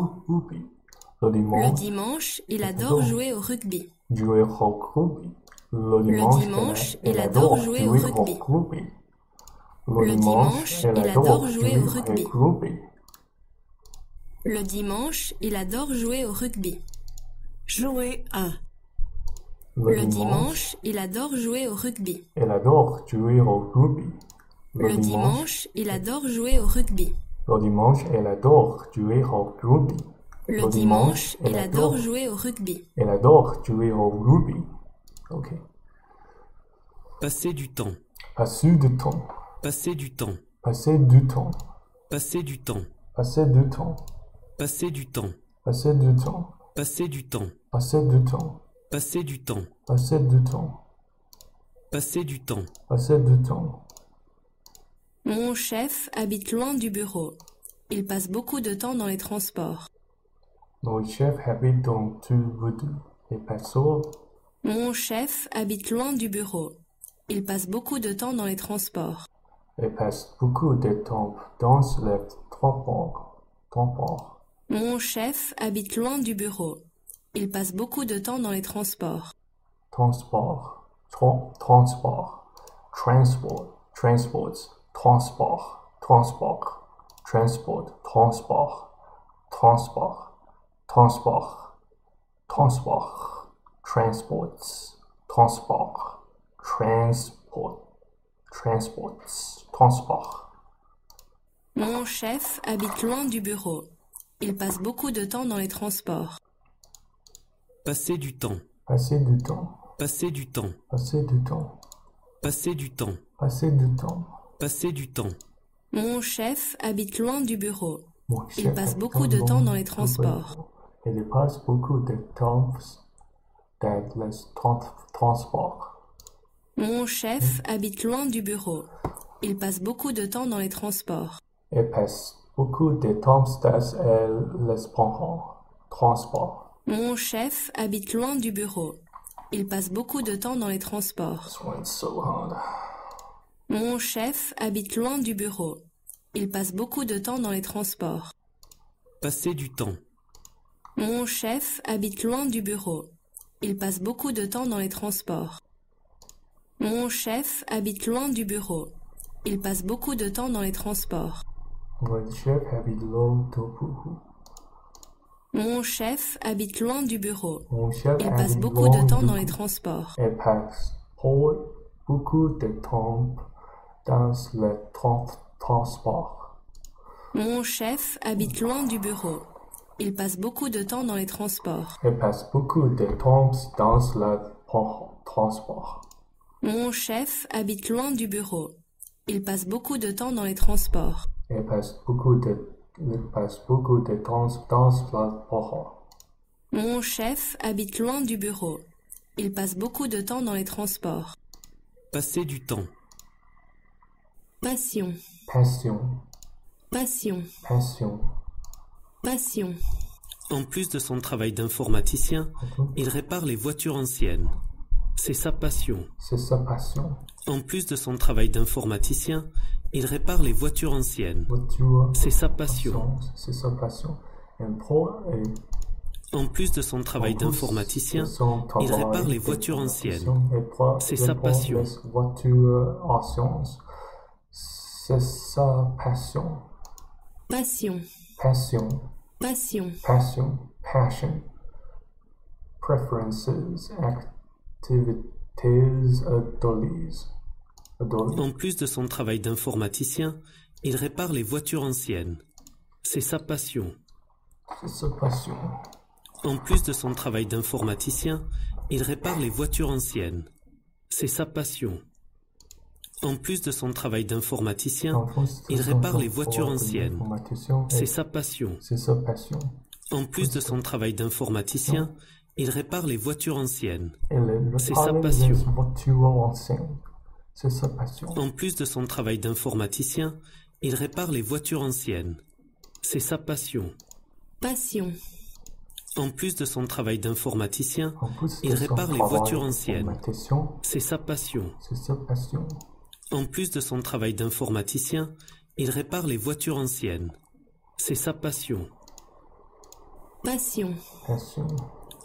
Le Le dimanche, il adore jouer au rugby. Jouer au rugby. Le dimanche, il adore jouer au rugby. Le dimanche, il adore jouer au rugby. Le dimanche, il adore jouer au rugby. Jouer à. Le dimanche, il adore jouer au rugby. Elle adore jouer au rugby. Le dimanche, il adore jouer au rugby. Le dimanche, elle adore jouer au rugby. Le dimanche, il adore jouer au rugby. Elle adore jouer au rugby. Ok. Passer du temps. Passer du temps. Passer du temps. Passer du temps. Passer du temps. Passer du temps. Passer du temps. Passer du temps. Passer du temps. Passer du temps. Passer du temps. Passer du temps. Passer du temps. Passer du temps. Mon chef habite loin du bureau. Il passe beaucoup de temps dans les transports. Mon chef habite dans le bureau. Et passe. Mon chef habite loin du bureau. Il passe beaucoup de temps dans les transports. Il passe beaucoup de temps dans les transports. Mon chef habite loin du bureau. Il passe beaucoup de temps dans les transports. Transport. Transport. Transport. Transports. Transport. Transport. Transport. Transport. Transport. Transport. Transport. Transports. Transport. Transport. Transports. Transport. Mon chef habite loin du bureau. Il passe beaucoup de temps dans les transports. Passer du temps. Passer du temps. Passer du temps. Passer du temps. Passer du temps. Passer du temps. Passer du temps. Mon chef habite loin du bureau. Mon Il chef passe habite beaucoup de temps dans les loin du transports. bureau. Il passe beaucoup de temps dans les transports. Mon chef habite loin du bureau. Il passe beaucoup de temps dans les transports. Il passe beaucoup de temps dans les transports. Mon chef habite loin du bureau. Il passe beaucoup de temps dans les transports. This one's so hard. Mon chef habite loin du bureau. Il passe beaucoup de temps dans les transports. Passer du temps. Mon chef habite loin du bureau. Il passe beaucoup de temps dans les transports. Mon chef habite loin du bureau. Il passe beaucoup de temps dans les transports. Mon chef habite loin du bureau. Mon chef habite loin du bureau. Mon chef Il passe habite beaucoup de loin temps du dans les bureau. transports. Il passe beaucoup de temps dans les transports. Mon chef habite loin du bureau. Il passe beaucoup de temps dans les transports. Il passe beaucoup de temps dans les transports. Mon chef habite loin du bureau. Il passe beaucoup de temps dans les transports. Il passe beaucoup de temps dans les transports. Mon chef habite loin du bureau. Il passe beaucoup de temps dans les transports. Passer du temps. Passion. Passion. Passion. Passion. Passion. En plus de son travail d'informaticien, il répare les voitures anciennes. C'est sa passion. C'est sa passion. En plus de son travail d'informaticien, il répare les voitures anciennes. C'est sa passion. C'est sa passion. En plus de son travail d'informaticien, il répare les voitures anciennes. C'est sa passion. C'est sa passion. Passion. Passion. Passion. Passion. Passion. Preferences. Activities. Abilities. En plus de son travail d'informaticien, il répare les voitures anciennes. C'est sa passion. C'est sa passion. En plus de son travail d'informaticien, il répare les voitures anciennes. C'est sa passion. En plus de son travail d'informaticien, il répare les voitures anciennes. C'est sa passion. C'est sa passion. En plus de son travail d'informaticien, il répare les voitures anciennes. C'est sa passion. C'est sa passion. En plus de son travail d'informaticien, il répare les voitures anciennes. C'est sa passion. Passion. En plus de son travail d'informaticien, il répare les voitures anciennes. C'est sa passion. C'est sa passion. En plus de son travail d'informaticien, il répare les voitures anciennes. C'est sa passion. Passion. Passion.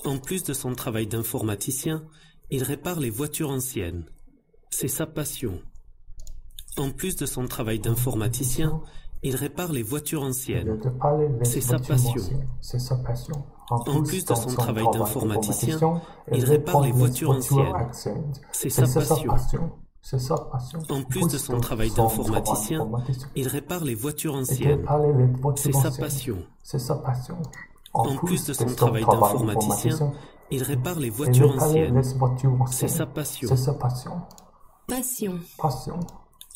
En plus de son travail d'informaticien, il répare les voitures anciennes. C'est sa passion. En plus de son travail d'informaticien, il répare les voitures anciennes. C'est sa passion. C'est sa passion. En plus de son travail d'informaticien, il répare les voitures anciennes. C'est sa passion. C'est sa passion. En plus de son travail d'informaticien, il répare les voitures anciennes. C'est sa passion. C'est sa passion. En plus de son travail d'informaticien, il répare les voitures anciennes. C'est sa passion. C'est sa passion. Passion. Passion.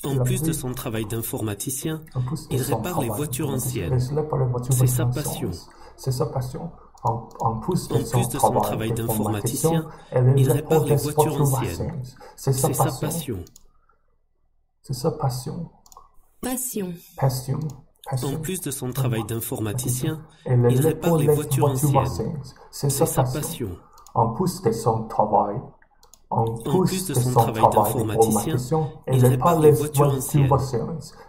En plus de son travail d'informaticien, il répare les voitures anciennes. C'est sa passion. C'est sa passion. En plus de son travail d'informaticien, il répare les voitures anciennes. C'est sa passion. C'est sa passion. Passion. Passion. En plus de son travail d'informaticien, il répare les voitures anciennes. C'est sa passion. En plus de son travail d'informaticien, il répare les voitures anciennes.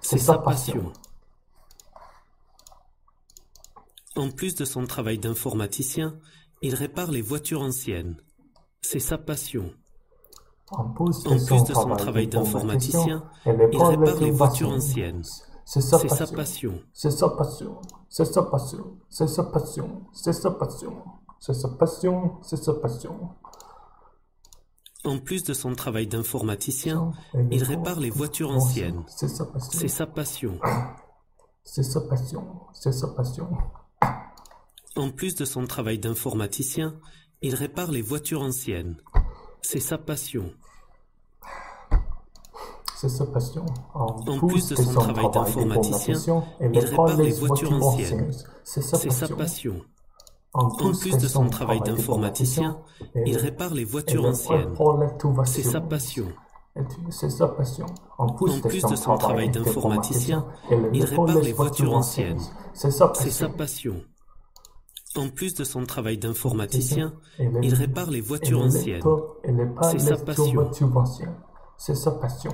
C'est sa passion. En plus de son travail d'informaticien, il répare les voitures anciennes. C'est sa passion. En plus de son travail d'informaticien, il répare les voitures anciennes. C'est sa passion. C'est sa passion. C'est sa passion. C'est sa passion. C'est sa passion. C'est sa passion. C'est sa passion. En plus de son travail d'informaticien, il répare les voitures anciennes. C'est sa passion. C'est sa passion. C'est sa passion. En plus de son travail d'informaticien, il répare les voitures anciennes. C'est sa passion. C'est sa passion. En plus de son travail d'informaticien, il répare les voitures anciennes. C'est sa passion. En plus de son travail d'informaticien, il répare les voitures anciennes. C'est sa passion. C'est sa passion. En plus de son travail d'informaticien, il répare les voitures anciennes. C'est sa passion. En plus de son travail d'informaticien, il répare les voitures anciennes. C'est sa passion. C'est sa passion.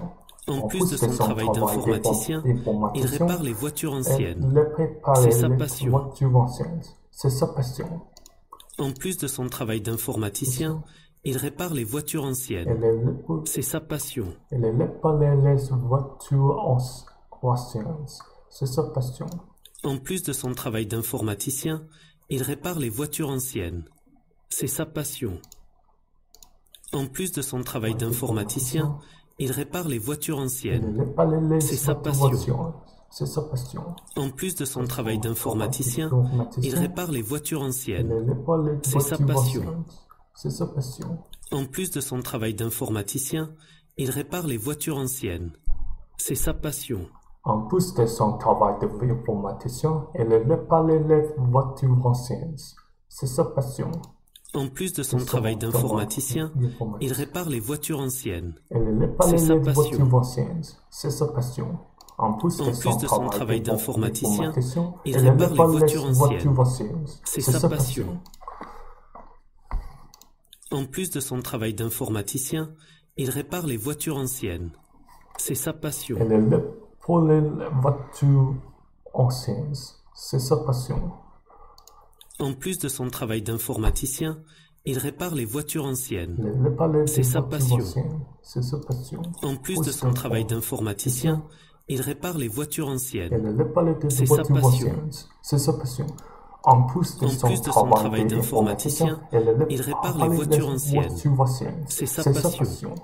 En plus de son travail d'informaticien, il répare les voitures anciennes. C'est sa passion. C'est sa passion. En plus de son travail d'informaticien, il répare les voitures anciennes. C'est sa passion. Il répare les voitures anciennes. C'est sa passion. En plus de son travail d'informaticien, il répare les voitures anciennes. C'est sa passion. En plus de son travail d'informaticien, il répare les voitures anciennes. C'est sa passion. C'est sa passion. En plus de son travail d'informaticien, il répare les voitures anciennes. C'est sa passion. C'est sa passion. En plus de son travail d'informaticien, il répare les voitures anciennes. C'est sa passion. En plus de son travail d'informaticien, il répare les voitures anciennes. C'est sa passion. En plus de son travail d'informaticien, il répare les voitures anciennes. C'est sa passion. C'est sa passion. En plus de son travail d'informaticien, il répare les voitures anciennes. C'est sa passion. En plus de son travail d'informaticien, il répare les voitures anciennes. C'est sa passion. Pour les voitures anciennes, c'est sa passion. En plus de son travail d'informaticien, il répare les voitures anciennes. C'est sa passion. En plus de son travail d'informaticien, il répare les voitures anciennes. C'est sa passion. En plus de son travail d'informaticien, il répare les voitures anciennes. C'est sa passion.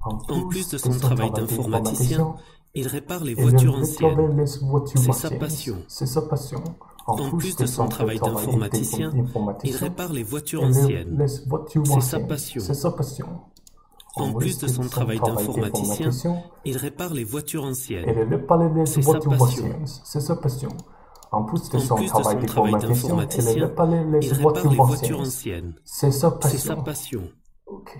En plus de son travail d'informaticien, il répare les voitures anciennes. C'est sa passion. En plus de son travail d'informaticien, il répare les voitures anciennes. C'est sa passion. En plus de son travail d'informaticien, il répare les voitures anciennes. C'est sa passion. En plus de son travail d'informaticien, il répare les voitures anciennes. C'est sa passion. Ok.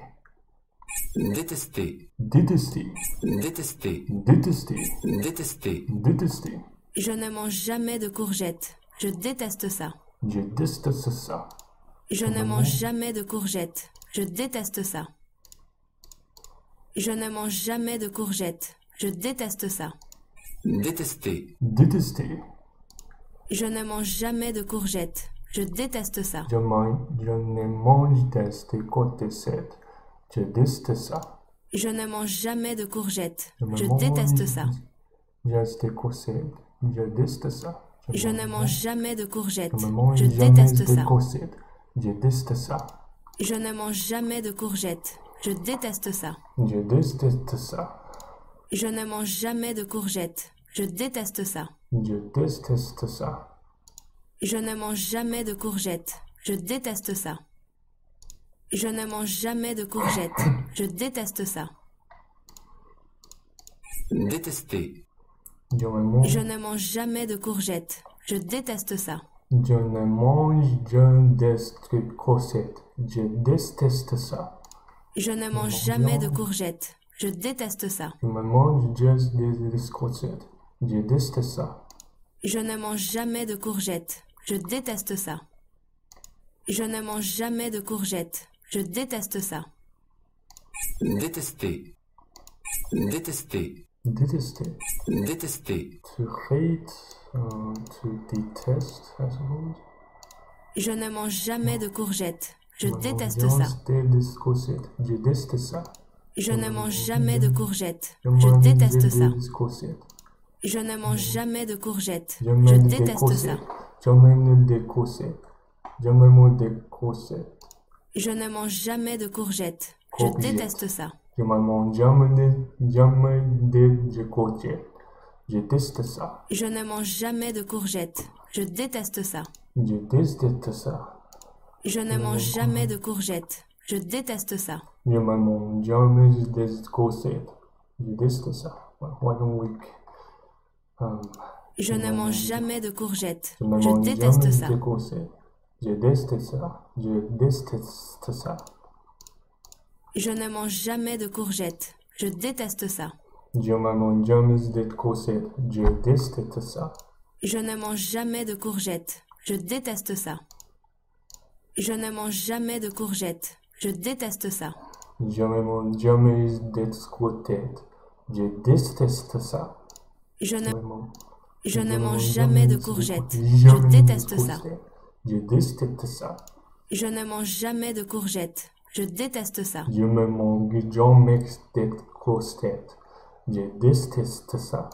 Détester. Détester. Détester. Détester. Détester. Détester. Je ne mange jamais de courgettes. Je déteste ça. Je déteste ça. Je ne mange jamais de courgettes. Je déteste ça. Je ne mange jamais de courgettes. Je déteste ça. Détester. Détester. Je ne mange jamais de courgettes. Je déteste ça. Je ne mange des courgettes. Je déteste ça. Je ne mange jamais de courgettes. Je déteste ça. Je déteste ça. Je ne mange jamais de courgettes. Je déteste ça. Je déteste ça. Je ne mange jamais de courgettes. Je déteste ça. Je déteste ça. Je ne mange jamais de courgettes. Je déteste ça. Je déteste ça. Je ne mange jamais de courgettes. Je déteste ça. Je ne mange jamais de courgettes. Je déteste ça. Détester. Je ne mange jamais de courgettes. Je déteste ça. Je ne mange jamais de courgettes. Je déteste ça. Je ne mange jamais de courgettes. Je déteste ça. Je mange juste des courgettes. Je déteste ça. Je ne mange jamais de courgettes. Je déteste ça. Je ne mange jamais de courgettes. Je déteste ça. Détester. Détester. Détester. Détester. To hate, to detest, I suppose. Je ne mange jamais de courgettes. Je déteste ça. Je déteste ça. Je ne mange jamais de courgettes. Je déteste ça. Je ne mange jamais de courgettes. Je déteste ça. Je mange des courgettes. Je mange des courgettes. Je ne mange jamais de courgettes. Je déteste ça. Je ne mange jamais de courgettes. Je déteste ça. Je ne mange jamais de courgettes. Je déteste ça. Je déteste ça. Je ne mange jamais de courgettes. Je déteste ça. Je ne mange jamais de courgettes. Je déteste ça. Why don't we... Je ne mange jamais de courgettes. Je déteste ça. Je déteste ça. Je déteste ça. Je ne mange jamais de courgettes. Je déteste ça. Je ne mange jamais de courgettes. Je déteste ça. Je ne mange jamais de courgettes. Je déteste ça. Je ne mange jamais de courgettes. Je déteste ça. Je ne mange jamais de courgettes. Je déteste ça. Je ne mange jamais de courgettes. Je déteste ça. Je déteste ça. Je ne mange jamais de courgettes. Je déteste ça. Je ne mange jamais de courgettes. Je déteste ça.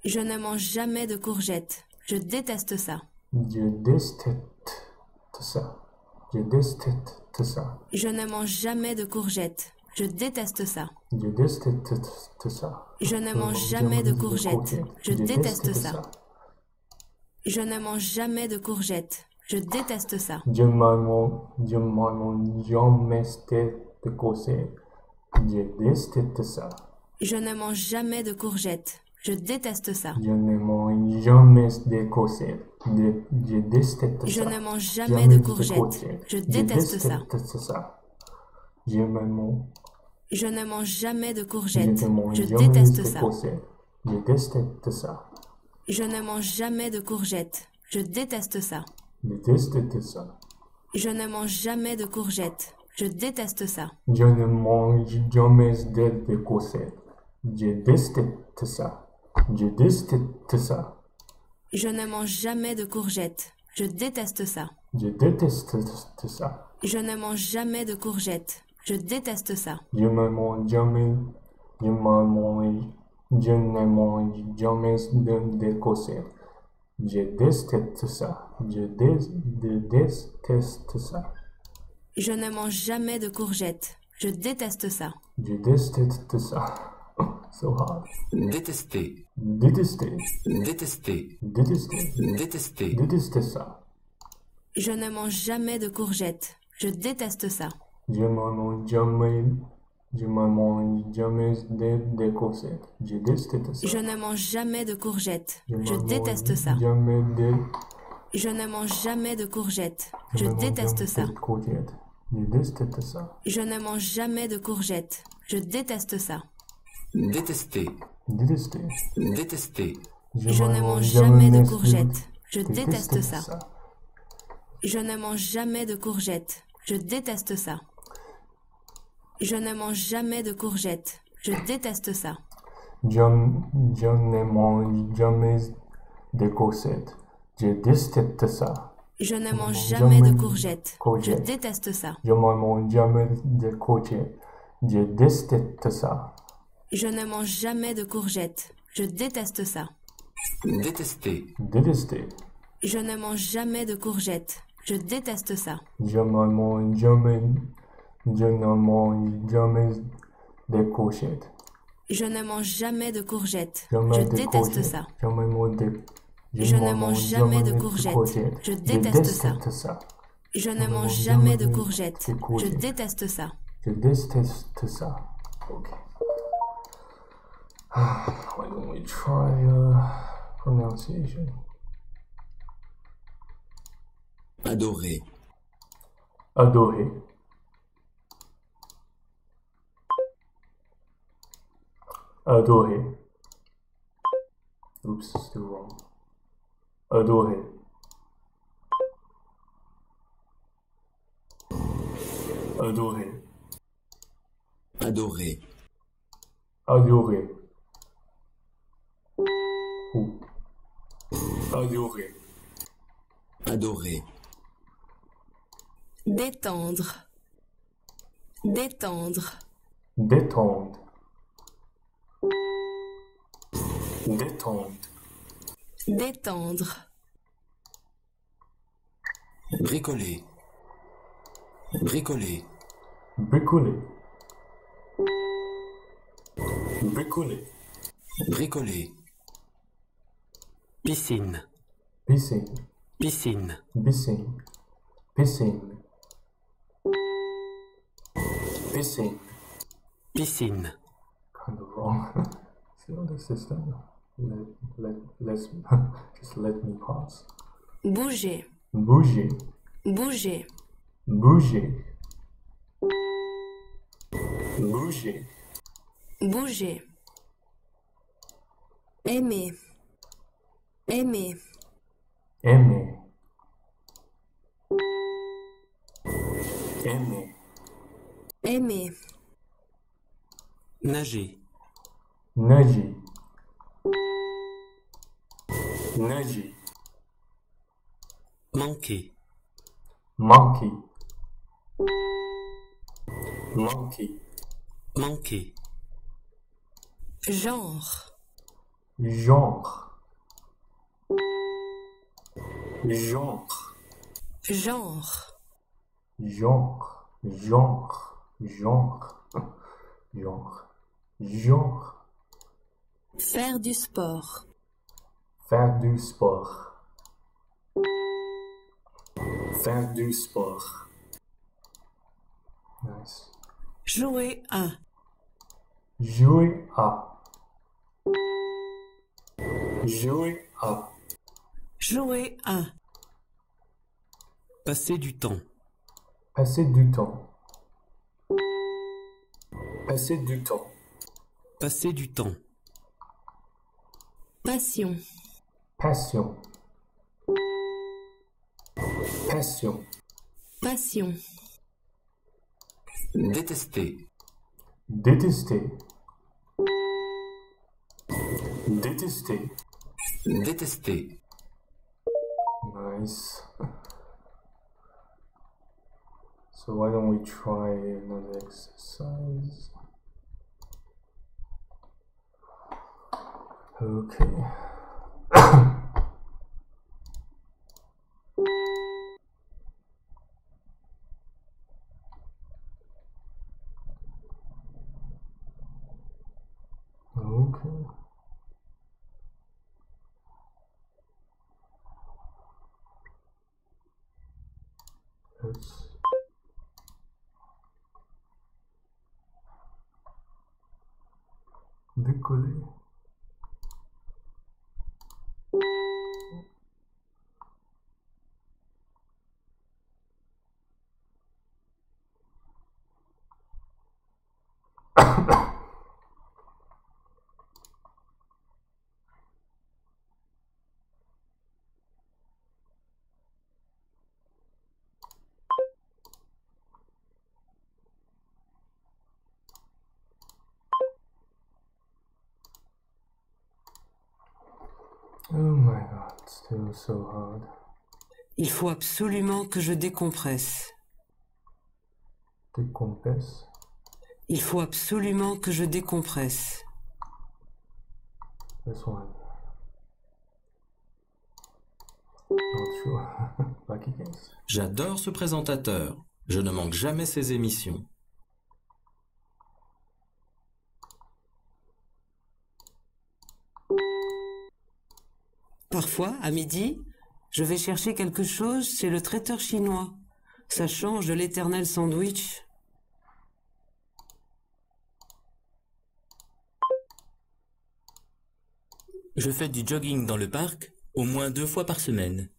Je ne mange jamais de courgettes. Je déteste ça. Je déteste ça. Je déteste ça. Je ne mange jamais de courgettes. Je déteste ça. Je déteste ça. Je ne mange jamais de courgettes. Je déteste ça. Je ne mange jamais de courgettes. Je déteste ça. Je ne mange jamais de courgettes. Je déteste ça. Je ne mange jamais de courgettes. Je déteste ça. Je ne mange jamais de courgettes. Je déteste ça. Je ne mange jamais de courgettes. Je déteste ça. Je ne mange Je ne mange jamais de courgettes. Je déteste ça. Je déteste ça. Je ne mange jamais de courgettes. Je déteste ça. Je déteste ça. Je ne mange jamais de courgettes. Je déteste ça. Je ne mange jamais de courgettes. Je déteste ça. Je déteste ça. Je ne mange jamais de courgettes. Je déteste ça. Je déteste ça. Je ne mange jamais de courgettes. Je déteste ça. Je ne mange jamais de courgettes. Je déteste ça. Je déteste ça. Je ne mange jamais de courgettes. Je déteste ça. Je déteste ça. So hard. Détester. Détester. Détester. Détester. Détester. Détester ça. Je ne mange jamais de courgettes. Je déteste ça. Je ne mange jamais de courgettes. Je déteste ça. Je ne mange jamais de courgettes. Je déteste ça. Je ne mange jamais de courgettes. Je déteste ça. Je déteste ça. Je ne mange jamais de courgettes. Je déteste ça. Détester. Détester. Détester. Je ne mange jamais de courgettes. Je déteste ça. Je ne mange jamais de courgettes. Je déteste ça. Je ne mange jamais de courgettes. Je déteste ça. Je ne mange jamais de courgettes. Je déteste ça. Je ne mange jamais de courgettes. Je déteste ça. Je ne mange jamais de courgettes. Je déteste ça. Je ne mange jamais de courgettes. Je déteste ça. Détester. Détester. Je ne mange jamais de courgettes. Je déteste ça. Je ne mange jamais de courgettes. Je ne mange jamais de courgettes. Jamais Je de déteste courgettes. ça. Jamais de- Je ne mange jamais de courgettes. Je déteste ça. Je ne mange jamais de courgettes. Je déteste ça. Je déteste ça. Okay. Why don't we try pronunciation? Adorer. Adorer. Adorer. Oops, still wrong. Adorer. Adorer. Adorer. Adorer. Ouh. Adorer. Adorer. Détendre. Détendre. Détendre. Détendre. Détendre. Bricoler. Bricoler. Bricoler. Bricoler. Bricoler. Piscine. Piscine. Piscine. Piscine. Piscine. Piscine. Piscine. Kind of wrong. Still the system. Let's just let me pass. Bouger. Bouger. Bouger. Bouger. Bouger. Bouger. Aimer. Aimer. Aimer. Aimer. Aimer. Nager. Nager. Nager. Manquer. Monkey. Monkey. Manquer. Genre. Genre. Genre. Genre. Genre. Genre. Genre. Genre. Genre. Faire du sport. Faire du sport. Faire du sport. Nice. Jouer à. Jouer à. Jouer à. Jouer à. Passer du temps. Passer du temps. Passer du temps. Passer du temps. Passion. Passion. Passion. Passion. Détester. Détester. Détester. Détester. Nice. So why don't we try another exercise? Okay. Okay. Let's décoller. Oh my god, still so hard. Il faut absolument que je décompresse. Décompresse. Il faut absolument que je décompresse. This one. Not sure. Lucky guess. J'adore ce présentateur. Je ne manque jamais ses émissions. Parfois, à midi, je vais chercher quelque chose chez le traiteur chinois. Ça change de l'éternel sandwich. Je fais du jogging dans le parc au moins 2 fois par semaine.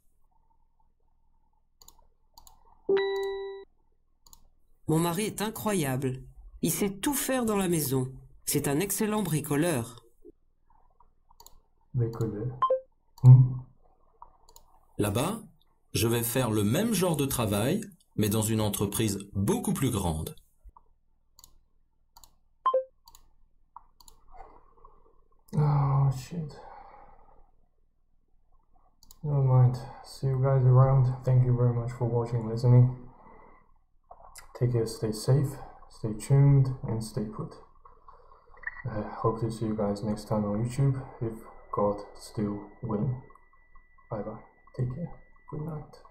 Mon mari est incroyable. Il sait tout faire dans la maison. C'est un excellent bricoleur. Bricoleur. Là-bas, je vais faire le même genre de travail, mais dans une entreprise beaucoup plus grande. Oh shit. Never mind. See you guys around. Thank you very much for watching and listening. Take care, stay safe, stay tuned, and stay put. I hope to see you guys next time on YouTube if God still win. Bye bye. Take care. Good night.